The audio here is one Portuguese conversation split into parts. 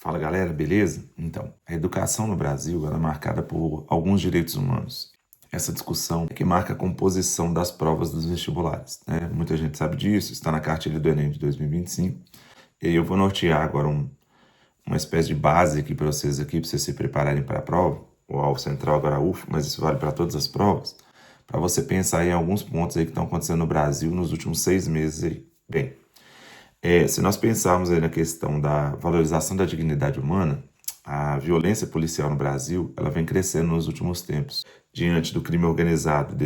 Fala galera, beleza? Então, a educação no Brasil ela é marcada por alguns direitos humanos. Essa discussão é que marca a composição das provas dos vestibulares, né? Muita gente sabe disso, está na cartilha do Enem de 2025. E aí eu vou nortear agora uma espécie de base aqui para vocês se prepararem para a prova, ou ao central agora a UF, mas isso vale para todas as provas, para você pensar em alguns pontos aí que estão acontecendo no Brasil nos últimos 6 meses aí. Bem, se nós pensarmos aí na questão da valorização da dignidade humana, a violência policial no Brasil, ela vem crescendo nos últimos tempos, diante do crime organizado,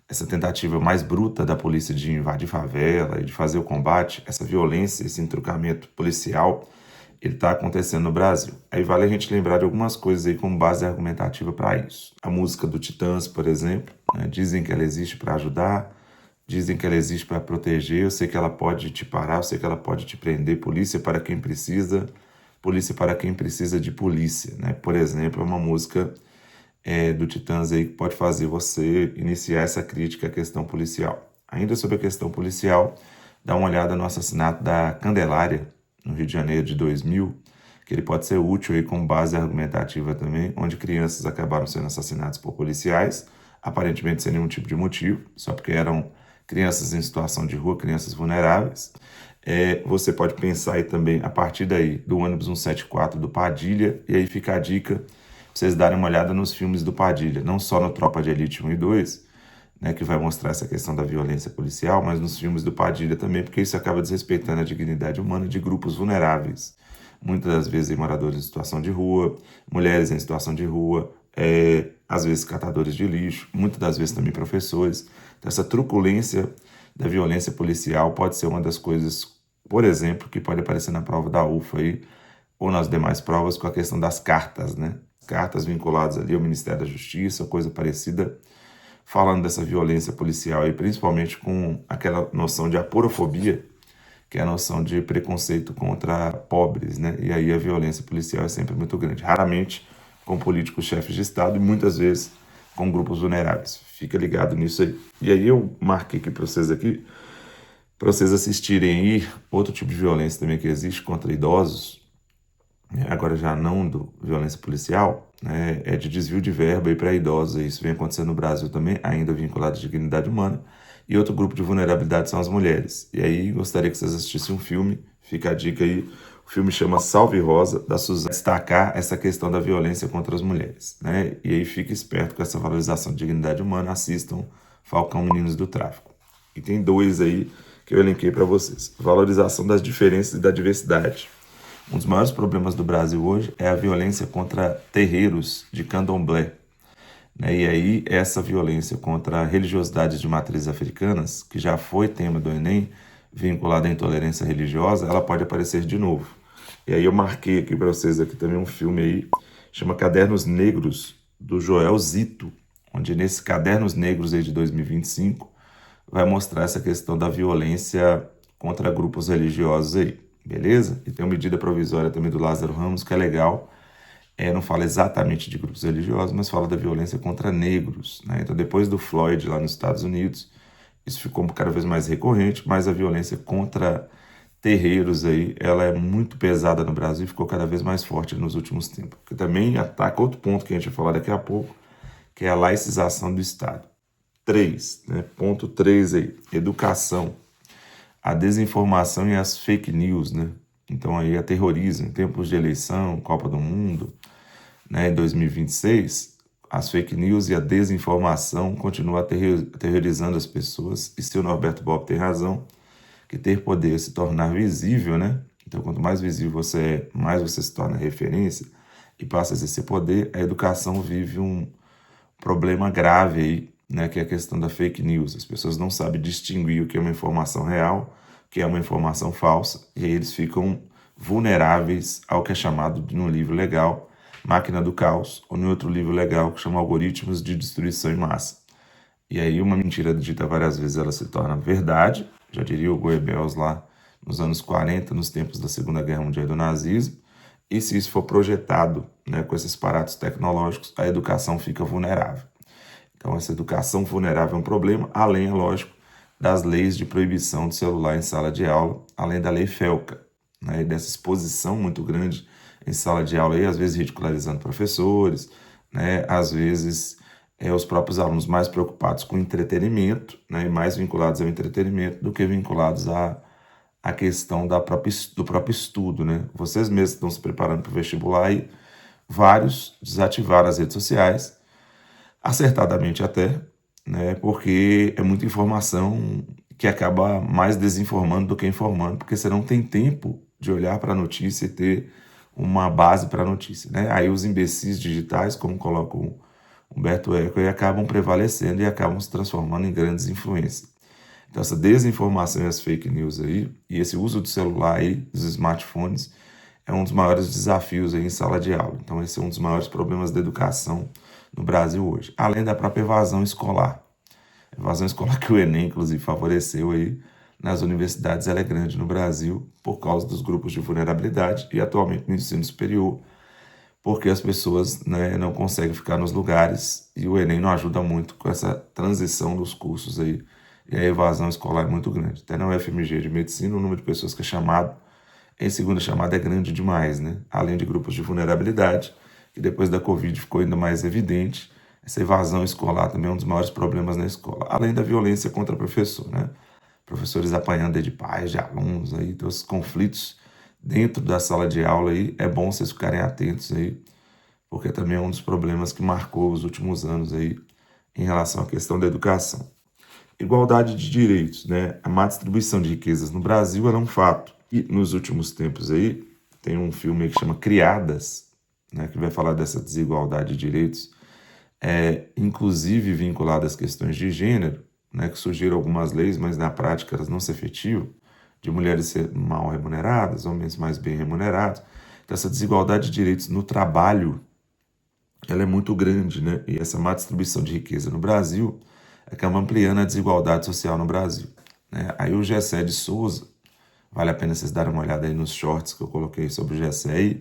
essa tentativa mais bruta da polícia de invadir favela e de fazer o combate, essa violência, esse entrucamento policial, ele está acontecendo no Brasil. Aí vale a gente lembrar de algumas coisas aí como base argumentativa para isso. A música do Titãs, por exemplo, né, dizem que ela existe para ajudar, dizem que ela existe para proteger, eu sei que ela pode te parar, eu sei que ela pode te prender, polícia para quem precisa, polícia para quem precisa de polícia, né? Por exemplo, é uma música do Titãs aí que pode fazer você iniciar essa crítica à questão policial. Ainda sobre a questão policial, dá uma olhada no assassinato da Candelária, no Rio de Janeiro de 2000, que ele pode ser útil aí como base argumentativa também, onde crianças acabaram sendo assassinadas por policiais, aparentemente sem nenhum tipo de motivo, só porque eram crianças em situação de rua, crianças vulneráveis. Você pode pensar aí também, a partir daí, do ônibus 174 do Padilha, e aí fica a dica pra vocês darem uma olhada nos filmes do Padilha, não só no Tropa de Elite 1 e 2, né, que vai mostrar essa questão da violência policial, mas nos filmes do Padilha também, porque isso acaba desrespeitando a dignidade humana de grupos vulneráveis. Muitas das vezes moradores em situação de rua, mulheres em situação de rua, às vezes catadores de lixo, muitas das vezes também professores. Então, essa truculência da violência policial pode ser uma das coisas, por exemplo, que pode aparecer na prova da UFA aí, ou nas demais provas com a questão das cartas, né? Cartas vinculadas ali ao Ministério da Justiça, coisa parecida, falando dessa violência policial e principalmente com aquela noção de aporofobia, que é a noção de preconceito contra pobres, né? E aí a violência policial é sempre muito grande. Raramente com políticos chefes de Estado e muitas vezes com grupos vulneráveis. Fica ligado nisso aí. E aí eu marquei aqui para vocês assistirem aí outro tipo de violência também que existe contra idosos, né? Agora já não do violência policial, né? É de desvio de verba para idosos. Isso vem acontecendo no Brasil também, ainda vinculado à dignidade humana. E outro grupo de vulnerabilidade são as mulheres. E aí gostaria que vocês assistissem um filme, fica a dica aí, o filme chama Salve Rosa, da Suzana, destacar essa questão da violência contra as mulheres, né? E aí fique esperto com essa valorização de dignidade humana, assistam Falcão Meninos do Tráfico. E tem dois aí que eu elenquei para vocês. Valorização das diferenças e da diversidade. Um dos maiores problemas do Brasil hoje é a violência contra terreiros de candomblé, né? E aí essa violência contra religiosidades de matrizes africanas, que já foi tema do Enem, vinculada à intolerância religiosa, ela pode aparecer de novo. E aí eu marquei aqui para vocês aqui também um filme aí, chama Cadernos Negros, do Joel Zito, onde nesse Cadernos Negros aí de 2025 vai mostrar essa questão da violência contra grupos religiosos aí, beleza? E tem uma medida provisória também do Lázaro Ramos, que é legal, não fala exatamente de grupos religiosos, mas fala da violência contra negros, né? Então, depois do Floyd lá nos Estados Unidos, isso ficou cada vez mais recorrente, mas a violência contra terreiros aí, ela é muito pesada no Brasil e ficou cada vez mais forte nos últimos tempos. Que também ataca outro ponto que a gente vai falar daqui a pouco, que é a laicização do Estado. 3, né? Ponto 3 aí, educação. A desinformação e as fake news, né? Então aí aterrorizam. Em tempos de eleição, Copa do Mundo, né, em 2026, as fake news e a desinformação continuam aterrorizando as pessoas. E se o Norberto Bobbio tem razão, que ter poder é se tornar visível, né? Então, quanto mais visível você é, mais você se torna referência e passa a exercer poder. A educação vive um problema grave aí, né? Que é a questão da fake news. As pessoas não sabem distinguir o que é uma informação real, o que é uma informação falsa, e aí eles ficam vulneráveis ao que é chamado no livro legal Máquina do Caos, ou no outro livro legal que chama Algoritmos de Destruição em Massa. E aí uma mentira dita várias vezes ela se torna verdade, já diria o Goebbels lá nos anos 40, nos tempos da Segunda Guerra Mundial e do nazismo, e se isso for projetado, né, com esses aparatos tecnológicos, a educação fica vulnerável. Então essa educação vulnerável é um problema, além, é lógico, das leis de proibição de celular em sala de aula, além da lei FELCA, né, e dessa exposição muito grande em sala de aula, e às vezes ridicularizando professores, né, às vezes os próprios alunos mais preocupados com o entretenimento, né, e mais vinculados ao entretenimento do que vinculados à questão do próprio estudo. Né? Vocês mesmos estão se preparando para o vestibular e vários desativaram as redes sociais, acertadamente até, né, porque é muita informação que acaba mais desinformando do que informando, porque você não tem tempo de olhar para a notícia e ter uma base para a notícia. Né? Aí os imbecis digitais, como coloca o Humberto Eco, aí acabam prevalecendo e acabam se transformando em grandes influências. Então essa desinformação e as fake news aí, e esse uso do celular aí, dos smartphones, é um dos maiores desafios aí em sala de aula. Então esse é um dos maiores problemas da educação no Brasil hoje, além da própria evasão escolar. A evasão escolar que o Enem, inclusive, favoreceu aí nas universidades, ela é grande no Brasil por causa dos grupos de vulnerabilidade e atualmente no ensino superior, porque as pessoas, né, não conseguem ficar nos lugares e o Enem não ajuda muito com essa transição dos cursos aí, e a evasão escolar é muito grande. Até na UFMG de Medicina, o número de pessoas que é chamado em segunda chamada é grande demais, né? Além de grupos de vulnerabilidade, que depois da Covid ficou ainda mais evidente, essa evasão escolar também é um dos maiores problemas na escola, além da violência contra o professor, né? Professores apanhando de pais, de alunos, aí, então, os conflitos dentro da sala de aula aí, é bom vocês ficarem atentos aí, porque também é um dos problemas que marcou os últimos anos aí em relação à questão da educação. Igualdade de direitos, né? A má distribuição de riquezas no Brasil era um fato. E nos últimos tempos aí, tem um filme que chama Criadas, né, que vai falar dessa desigualdade de direitos, inclusive vinculada às questões de gênero, né, que surgiram algumas leis, mas na prática elas não se efetivam, de mulheres ser mal remuneradas, homens mais bem remunerados. Então essa desigualdade de direitos no trabalho, ela é muito grande, né? E essa má distribuição de riqueza no Brasil acaba ampliando a desigualdade social no Brasil, né? Aí o Gessé de Souza, vale a pena vocês darem uma olhada aí nos shorts que eu coloquei sobre o Gessé,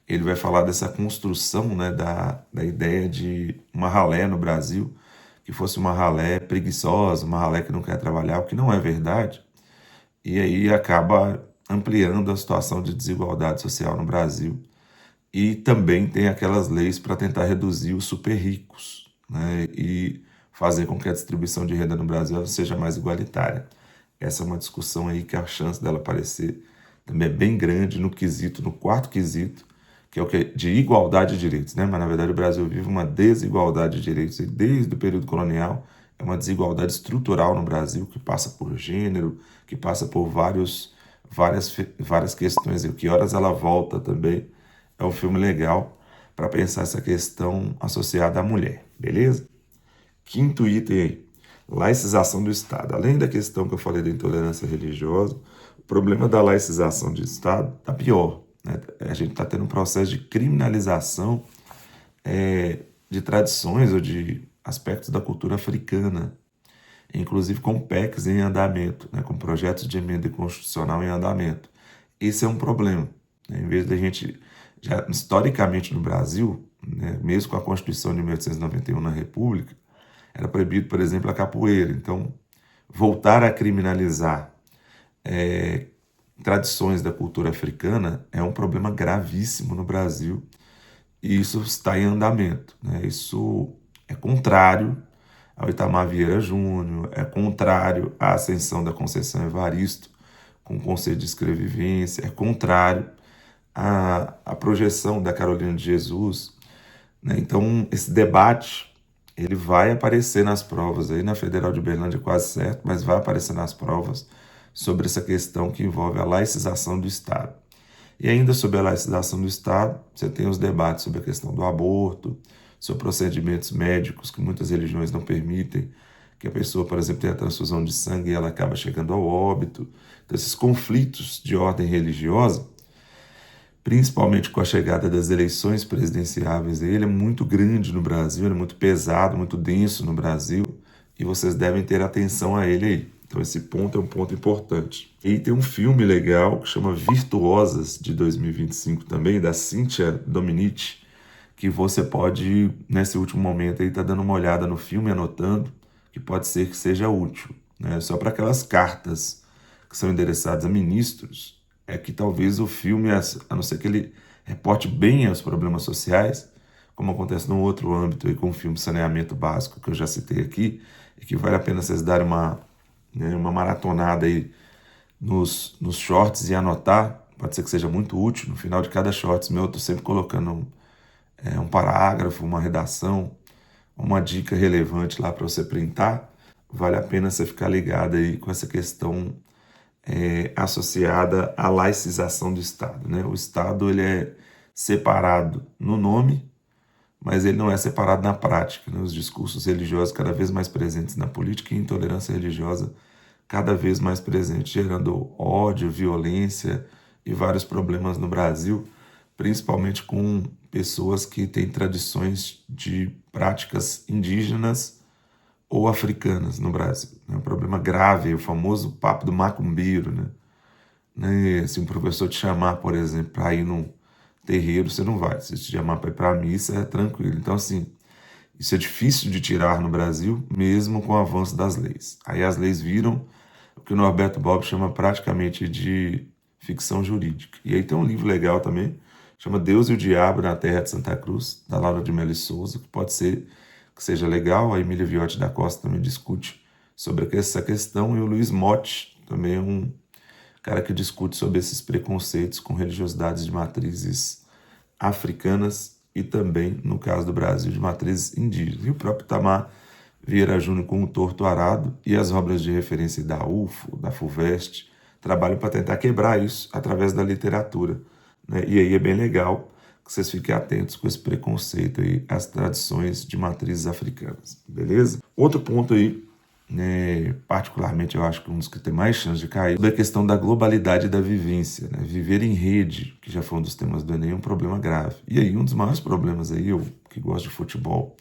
ele vai falar dessa construção, né, da ideia de uma ralé no Brasil, que fosse uma ralé preguiçosa, uma ralé que não quer trabalhar, o que não é verdade, e aí acaba ampliando a situação de desigualdade social no Brasil. E também tem aquelas leis para tentar reduzir os super ricos, né, e fazer com que a distribuição de renda no Brasil seja mais igualitária. Essa é uma discussão aí que a chance dela aparecer também é bem grande no quesito, no quarto quesito, que é o que de igualdade de direitos, né? Mas na verdade o Brasil vive uma desigualdade de direitos e desde o período colonial é uma desigualdade estrutural no Brasil que passa por gênero, que passa por várias questões e que horas ela volta também. É um filme legal para pensar essa questão associada à mulher, beleza? Quinto item aí, laicização do Estado. Além da questão que eu falei da intolerância religiosa, o problema da laicização do Estado está pior, né? A gente está tendo um processo de criminalização de tradições ou de aspectos da cultura africana, inclusive com PECs em andamento, né? Com projetos de emenda constitucional em andamento. Esse é um problema, né? Em vez da gente, já historicamente no Brasil, né, mesmo com a Constituição de 1891 na República, era proibido, por exemplo, a capoeira. Então, voltar a criminalizar tradições da cultura africana é um problema gravíssimo no Brasil e isso está em andamento, né? Isso é contrário ao Itamar Vieira Júnior, é contrário à ascensão da Conceição Evaristo com o Conselho de Escrevivência, é contrário à projeção da Carolina de Jesus, né? Então, esse debate ele vai aparecer nas provas, aí na Federal de Uberlândia quase certo, mas vai aparecer nas provas sobre essa questão que envolve a laicização do Estado. E ainda sobre a laicização do Estado, você tem os debates sobre a questão do aborto, sobre procedimentos médicos que muitas religiões não permitem, que a pessoa, por exemplo, tem a transfusão de sangue e ela acaba chegando ao óbito. Então, esses conflitos de ordem religiosa, principalmente com a chegada das eleições presidenciáveis, ele é muito grande no Brasil, ele é muito pesado, muito denso no Brasil, e vocês devem ter atenção a ele aí. Então esse ponto é um ponto importante. E tem um filme legal que chama Virtuosas, de 2025 também, da Cíntia Dominici, que você pode, nesse último momento aí, tá dando uma olhada no filme, anotando, que pode ser que seja útil, né? Só para aquelas cartas que são endereçadas a ministros, é que talvez o filme, a não ser que ele reporte bem os problemas sociais, como acontece num outro âmbito aí com o filme Saneamento Básico, que eu já citei aqui, e que vale a pena vocês darem uma maratonada aí nos shorts e anotar, pode ser que seja muito útil. No final de cada shorts meu, eu estou sempre colocando um parágrafo, uma redação, uma dica relevante lá para você printar. Vale a pena você ficar ligado aí com essa questão associada à laicização do Estado, né? O Estado ele é separado no nome, mas ele não é separado na prática, né? Os discursos religiosos cada vez mais presentes na política e intolerância religiosa cada vez mais presente, gerando ódio, violência e vários problemas no Brasil, principalmente com pessoas que têm tradições de práticas indígenas ou africanas no Brasil. É um problema grave, o famoso papo do macumbeiro, né? Se um professor te chamar, por exemplo, para ir num terreiro, você não vai. Se te chamar para ir para a missa, é tranquilo. Então, assim, isso é difícil de tirar no Brasil, mesmo com o avanço das leis. Aí as leis viram o que o Norberto Bobbio chama praticamente de ficção jurídica. E aí tem um livro legal também, chama Deus e o Diabo na Terra de Santa Cruz, da Laura de Melo Souza, que pode ser que seja legal. A Emília Viotti da Costa também discute sobre essa questão, e o Luiz Motti também é um cara que discute sobre esses preconceitos com religiosidades de matrizes africanas e também, no caso do Brasil, de matrizes indígenas. E o próprio Itamar Vieira Júnior com o Torto Arado e as obras de referência da UFO, da FUVEST, trabalham para tentar quebrar isso através da literatura, né? E aí é bem legal que vocês fiquem atentos com esse preconceito aí às tradições de matrizes africanas, beleza? Outro ponto aí, né, particularmente eu acho que um dos que tem mais chance de cair, é a questão da globalidade da vivência, né? Viver em rede, que já foi um dos temas do Enem, é um problema grave. E aí um dos maiores problemas aí, eu que gosto de futebol,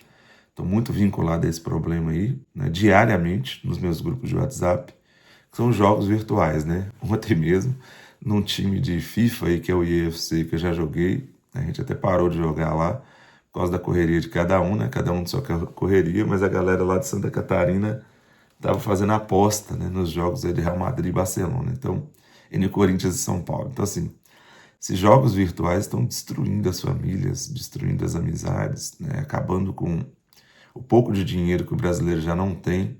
estou muito vinculado a esse problema aí, né, diariamente nos meus grupos de WhatsApp, que são jogos virtuais, né? Ontem mesmo, num time de FIFA aí, que é o IFC, que eu já joguei, a gente até parou de jogar lá, por causa da correria de cada um, né? Cada um de sua correria, mas a galera lá de Santa Catarina estava fazendo aposta, né, nos jogos aí de Real Madrid e Barcelona, então, e no Corinthians e São Paulo. Então, assim, esses jogos virtuais estão destruindo as famílias, destruindo as amizades, né? Acabando com o pouco de dinheiro que o brasileiro já não tem.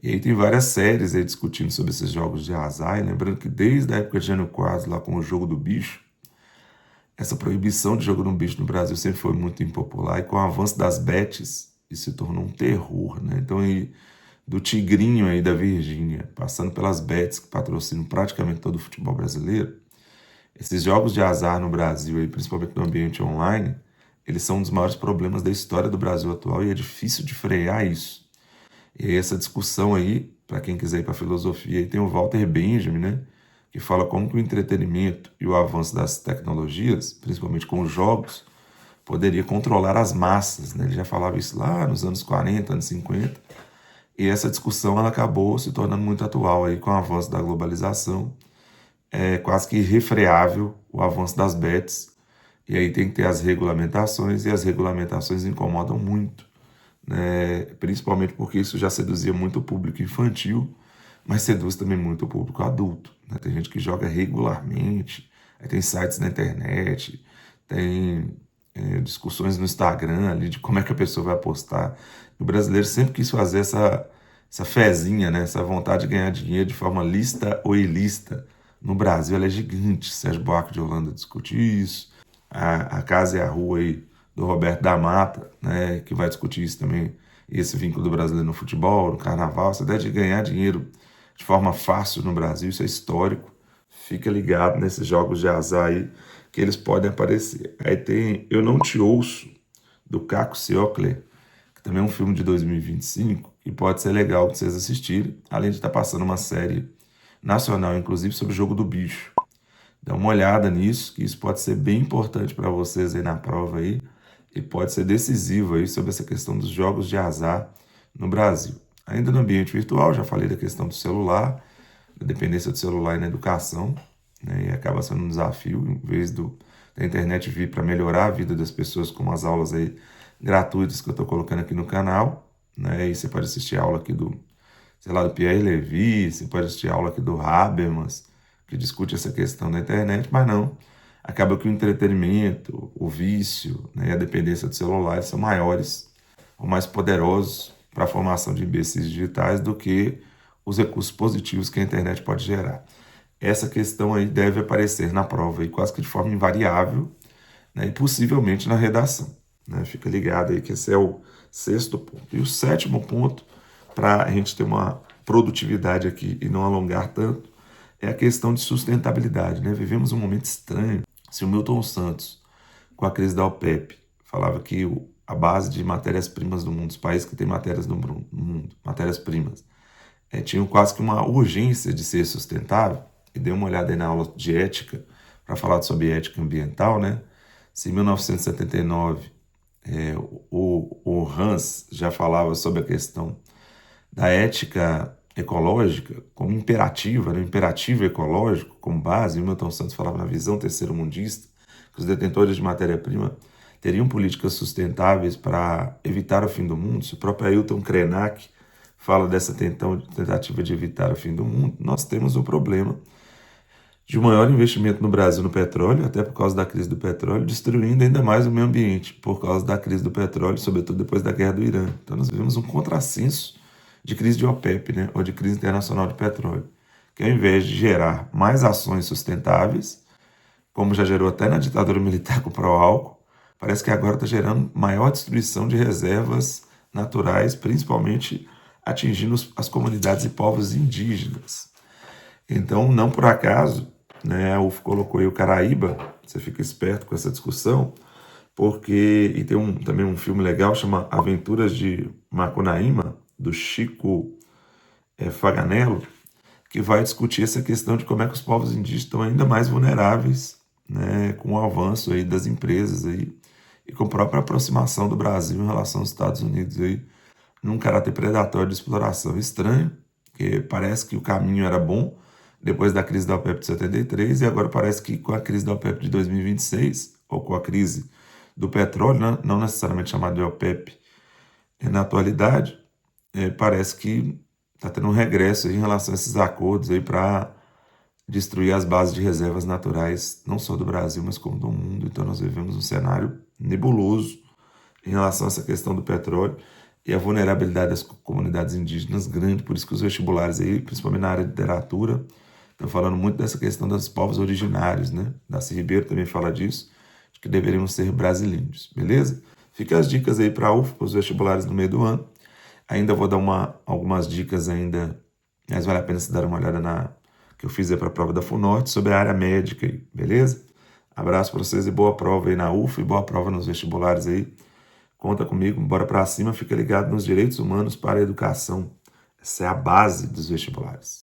E aí tem várias séries aí discutindo sobre esses jogos de azar, e lembrando que desde a época de Jânio Quadros, lá com o Jogo do Bicho, essa proibição de jogo do bicho no Brasil sempre foi muito impopular, e com o avanço das bets, isso se tornou um terror, né? Então, aí, do Tigrinho aí da Virgínia, passando pelas bets que patrocinam praticamente todo o futebol brasileiro, esses jogos de azar no Brasil, aí, principalmente no ambiente online, eles são um dos maiores problemas da história do Brasil atual, e é difícil de frear isso. E essa discussão aí, para quem quiser ir para a filosofia, aí tem o Walter Benjamin, né, que fala como que o entretenimento e o avanço das tecnologias, principalmente com os jogos, poderia controlar as massas, né? Ele já falava isso lá nos anos 40, anos 50, e essa discussão ela acabou se tornando muito atual aí com o avanço da globalização. É quase que irrefreável o avanço das bets, e aí tem que ter as regulamentações, e as regulamentações incomodam muito, né? Principalmente porque isso já seduzia muito o público infantil, mas seduz também muito o público adulto, né? Tem gente que joga regularmente, aí tem sites na internet, tem discussões no Instagram ali de como é que a pessoa vai apostar. O brasileiro sempre quis fazer essa fezinha, né? Essa vontade de ganhar dinheiro de forma lícita ou ilícita. No Brasil ela é gigante. Sérgio Buarque de Holanda discute isso. A Casa e a Rua aí do Roberto da Mata, né, que vai discutir isso também, esse vínculo do brasileiro no futebol, no carnaval, essa ideia de ganhar dinheiro de forma fácil no Brasil, isso é histórico. Fica ligado nesses jogos de azar aí, que eles podem aparecer. Aí tem Eu Não Te Ouço, do Caco Ciocler, que também é um filme de 2025, e pode ser legal de vocês assistirem, além de estar passando uma série nacional, inclusive, sobre o Jogo do Bicho. Dá uma olhada nisso, que isso pode ser bem importante para vocês aí na prova aí, e pode ser decisivo aí sobre essa questão dos jogos de azar no Brasil. Ainda no ambiente virtual, já falei da questão do celular, da dependência do celular na educação, né, e acaba sendo um desafio, em vez da internet vir para melhorar a vida das pessoas, como as aulas aí gratuitas que eu estou colocando aqui no canal, né, e você pode assistir a aula aqui do, sei lá, do Pierre Levy, você pode assistir a aula aqui do Habermas, que discute essa questão da internet, mas não. Acaba que o entretenimento, o vício, né, e a dependência do celular são maiores ou mais poderosos para a formação de imbecis digitais do que os recursos positivos que a internet pode gerar. Essa questão aí deve aparecer na prova aí, quase que de forma invariável, né, e possivelmente na redação. Né? Fica ligado aí que esse é o sexto ponto. E o sétimo ponto, para a gente ter uma produtividade aqui e não alongar tanto, é a questão de sustentabilidade. Né? Vivemos um momento estranho. Se o Milton Santos, com a crise da OPEP, falava que a base de matérias-primas do mundo, os países que têm matérias no mundo, matérias-primas, tinham quase que uma urgência de ser sustentável, e dei uma olhada aí na aula de ética, para falar sobre ética ambiental, né? Se em 1979 o Hans já falava sobre a questão da ética ecológica como imperativa, né? O imperativo ecológico como base, e o Milton Santos falava na visão terceiro-mundista, que os detentores de matéria-prima teriam políticas sustentáveis para evitar o fim do mundo. Se o próprio Ailton Krenak fala dessa tentativa de evitar o fim do mundo, nós temos um problema de um maior investimento no Brasil no petróleo, até por causa da crise do petróleo, destruindo ainda mais o meio ambiente, por causa da crise do petróleo, sobretudo depois da guerra do Irã. Então nós vivemos um contrassenso de crise de OPEP, né, ou de crise internacional de petróleo, que ao invés de gerar mais ações sustentáveis, como já gerou até na ditadura militar com o pró-álcool, parece que agora está gerando maior destruição de reservas naturais, principalmente atingindo as comunidades e povos indígenas. Então, não por acaso, né, a UF colocou aí o Caraíba, você fica esperto com essa discussão, porque, e tem também um filme legal, chama Aventuras de Macunaíma, do Chico Faganello, que vai discutir essa questão de como é que os povos indígenas estão ainda mais vulneráveis, né, com o avanço aí das empresas aí, e com a própria aproximação do Brasil em relação aos Estados Unidos aí, num caráter predatório de exploração. Estranho, porque parece que o caminho era bom depois da crise da OPEP de 73 e agora parece que com a crise da OPEP de 2026, ou com a crise do petróleo, né, não necessariamente chamada de OPEP na atualidade, parece que está tendo um regresso aí em relação a esses acordos aí para destruir as bases de reservas naturais, não só do Brasil, mas como do mundo. Então nós vivemos um cenário nebuloso em relação a essa questão do petróleo e a vulnerabilidade das comunidades indígenas grande, por isso que os vestibulares aí, principalmente na área de literatura, estão falando muito dessa questão dos povos originários, né? Darcy Ribeiro também fala disso, de que deveriam ser brasileiros, beleza? Fica as dicas aí para a UF, para os vestibulares no meio do ano. Ainda vou dar algumas dicas ainda, mas vale a pena se dar uma olhada na que eu fiz aí para a prova da FUNORTE sobre a área médica aí, beleza? Abraço para vocês e boa prova aí na UF e boa prova nos vestibulares aí. Conta comigo, bora para cima, fica ligado nos direitos humanos para a educação. Essa é a base dos vestibulares.